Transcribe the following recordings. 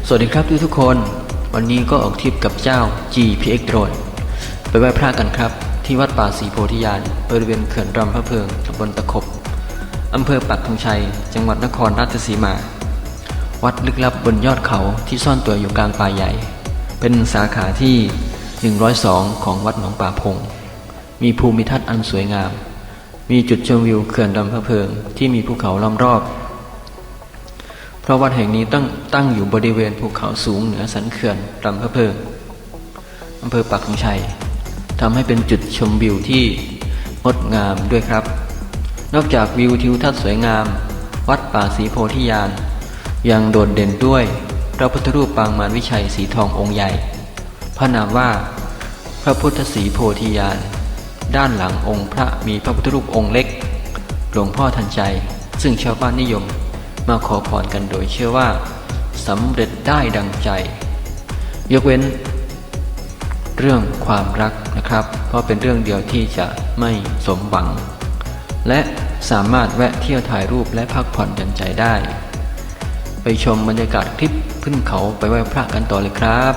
สวัสดีครับทุกคนวันนี้ก็ออกทริปกับเจ้า Gpx Drone ไปไหว้พระกันครับที่วัดป่าศรีโพธิญาณบริเวณเขื่อนลำพระเพลิงตำบลตะขบอำเภอปักธงชัยจังหวัดนครราชสีมาวัดลึกลับบนยอดเขาที่ซ่อนตัวอยู่กลางป่าใหญ่เป็นสาขาที่102ของวัดหนองป่าพงมีภูมิทัศน์อันสวยงามมีจุดชมวิวเขื่อนลำพระเพลิงที่มีภูเขาล้อมรอบเพราะวัดแห่งนี้ตั้งอยู่บริเวณภูเขาสูงเหนือสันเขื่อนลำพระเพลิงอำเภอปักธงชัยทำให้เป็นจุดชมวิวที่งดงามด้วยครับนอกจากวิวทิวทัศน์สวยงามวัดป่าศรีโพธิญาณยังโดดเด่นด้วยพระพุทธรูปปางมารวิชัยสีทององค์ใหญ่พระนามว่าพระพุทธศรีโพธิญาณด้านหลังองค์พระมีพระพุทธรูปองค์เล็กหลวงพ่อทันใจซึ่งชาวบ้านนิยมมาขอพรกันโดยเชื่อว่าสำเร็จได้ดังใจยกเว้นเรื่องความรักนะครับเพราะเป็นเรื่องเดียวที่จะไม่สมหวังและสามารถแวะเที่ยวถ่ายรูปและพักผ่อนหย่อนใจได้ไปชมบรรยากาศคลิปขึ้นเขาไปไหว้พระกันต่อเลยครับ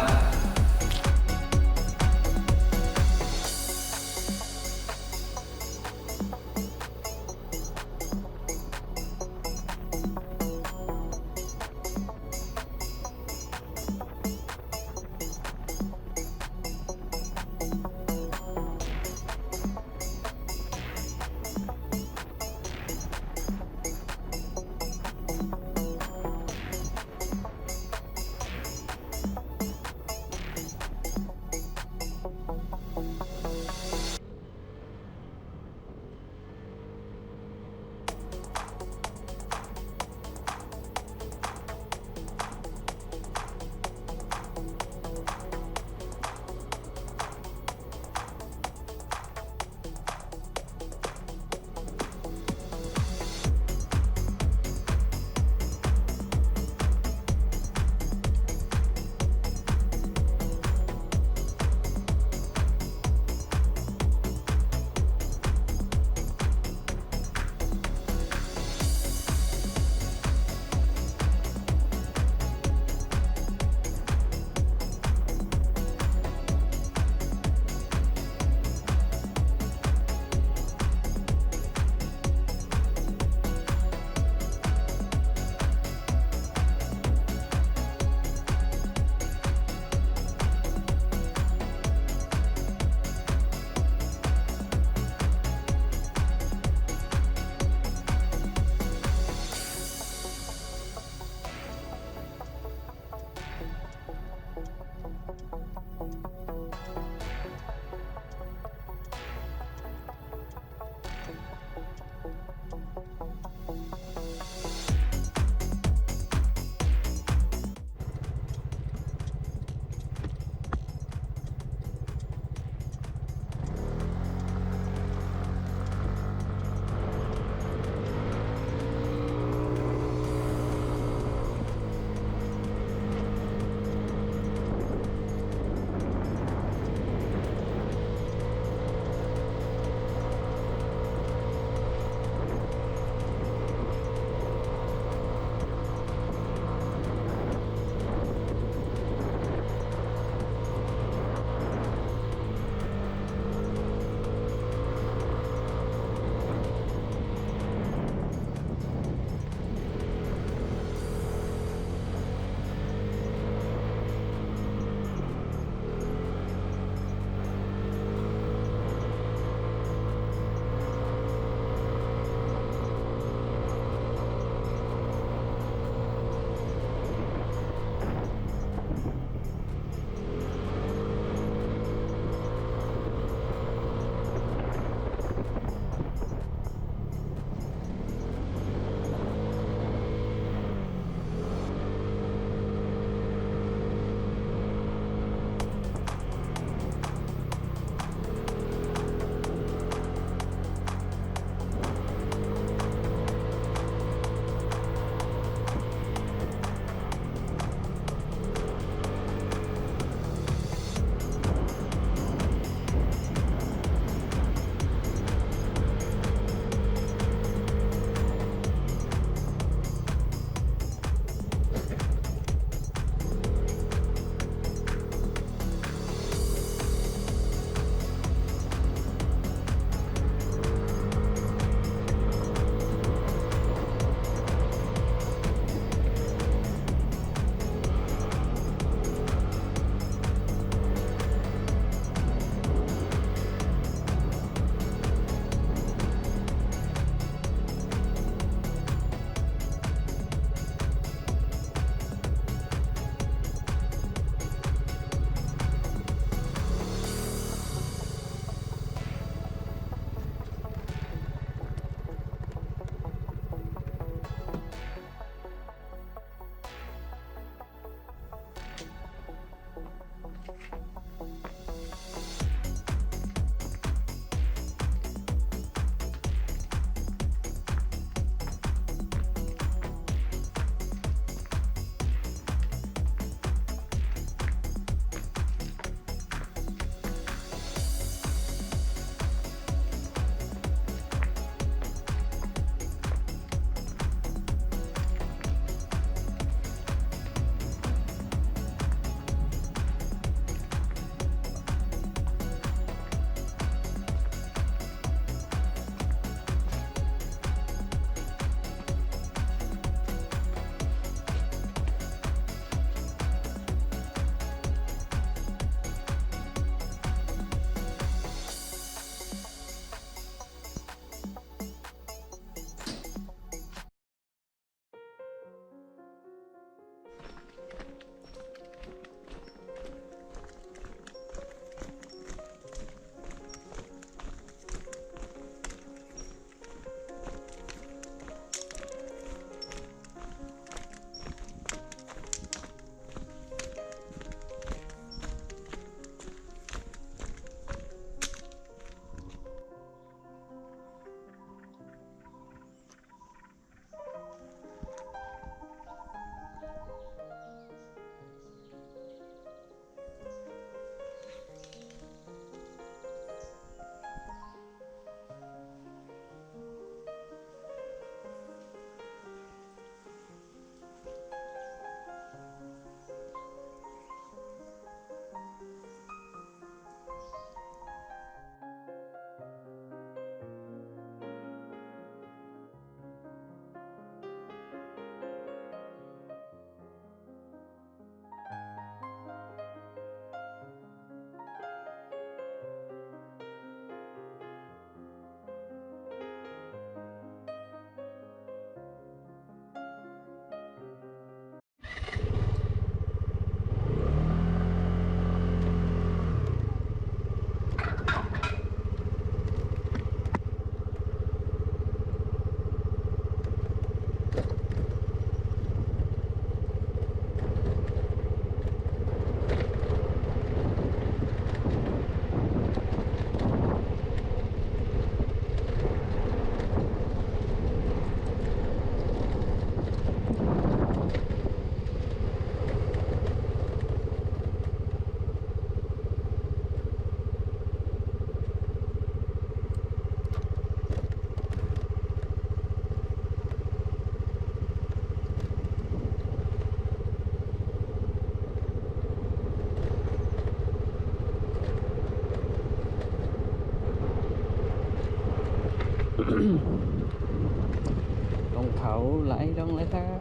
ลงเขาไหลลงเลยครับ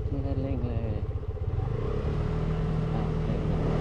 ไม่ได้เร่งเลยเร่งเลย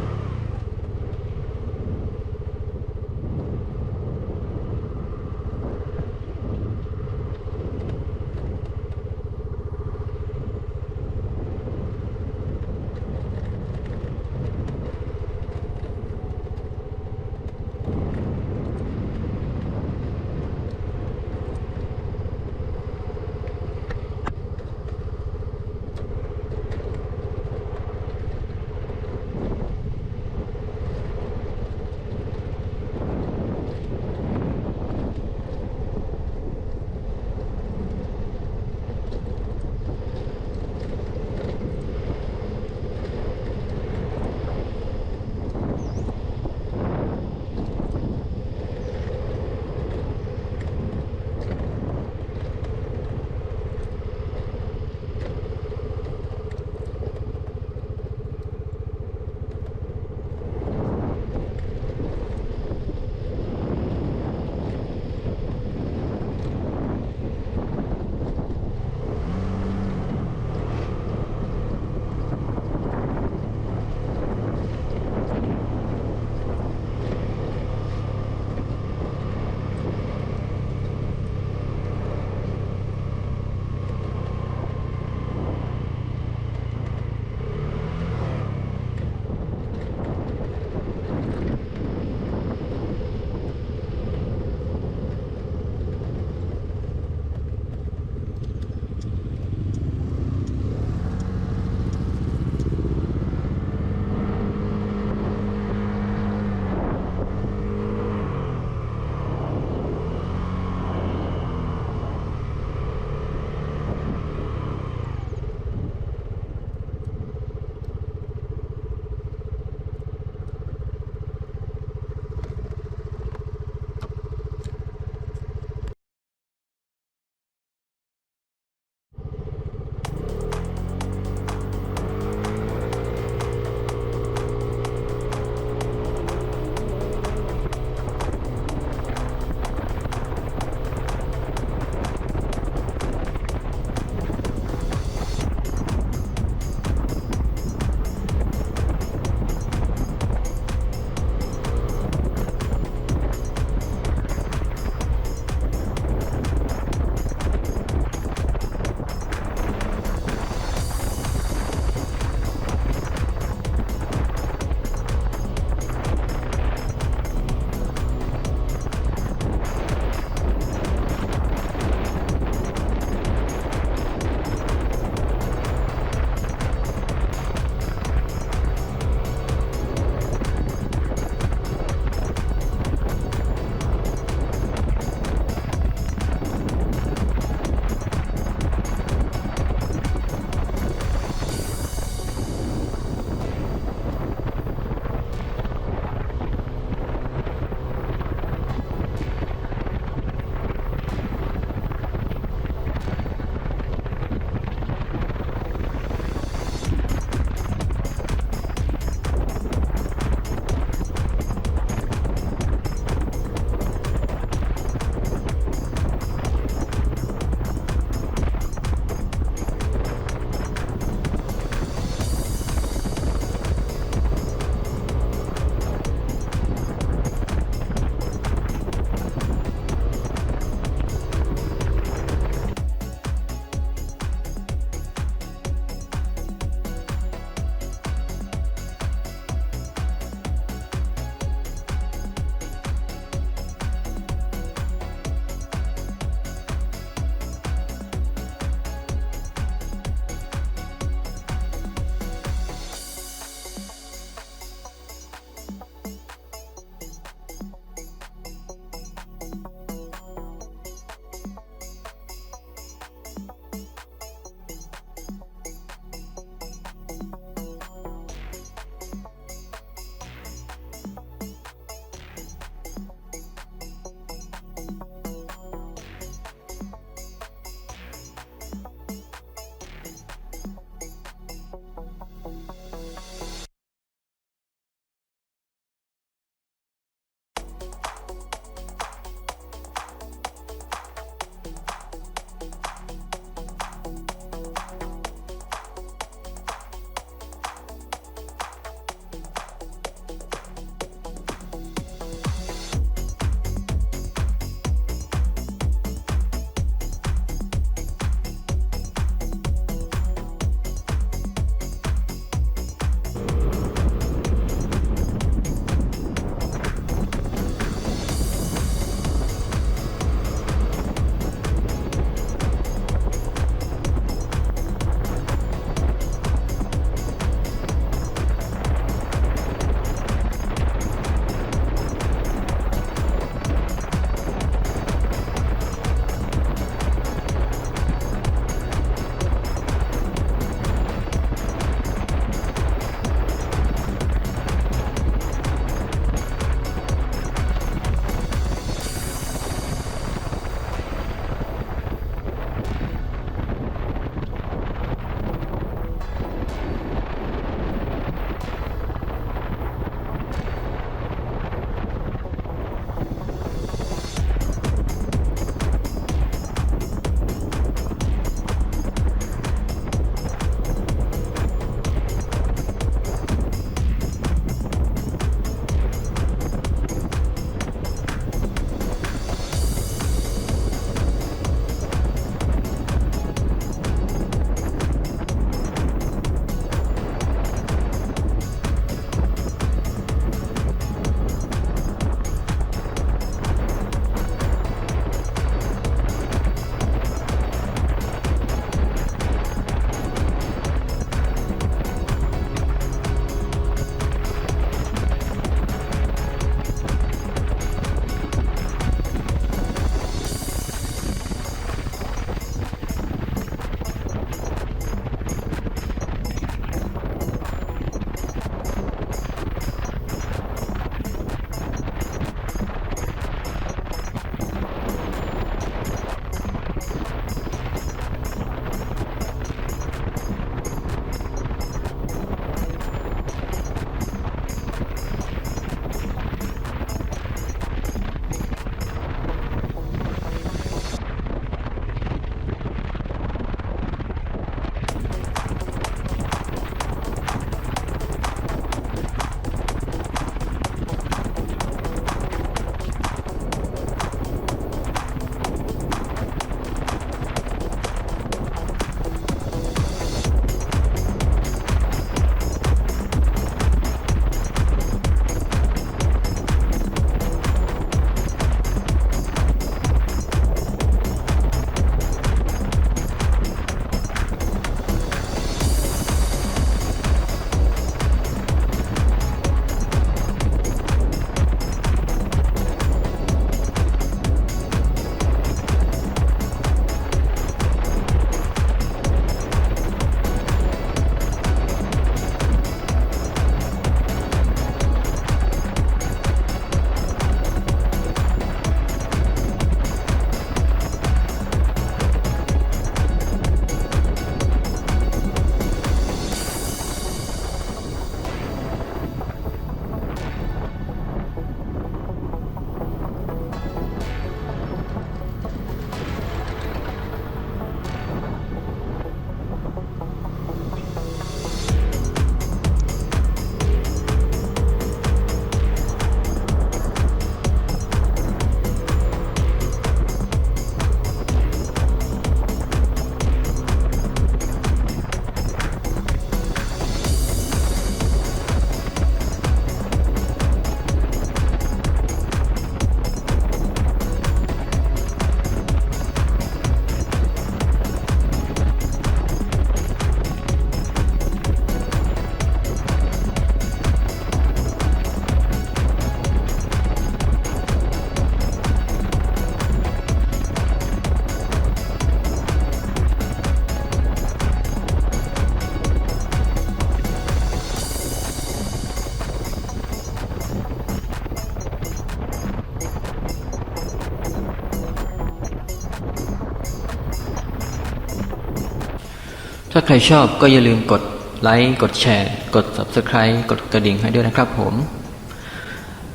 ถ้าใครชอบก็อย่าลืมกดไลค์กดแชร์กด Subscribe กดกระดิ่งให้ด้วยนะครับผม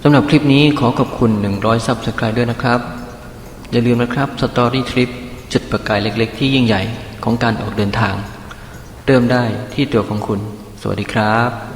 สำหรับคลิปนี้ขอขอบคุณ100 Subscribe ด้วยนะครับอย่าลืมนะครับสตอรี่ทริปจุดประกายเล็กๆที่ยิ่งใหญ่ของการออกเดินทางเริ่มได้ที่ตัวของคุณสวัสดีครับ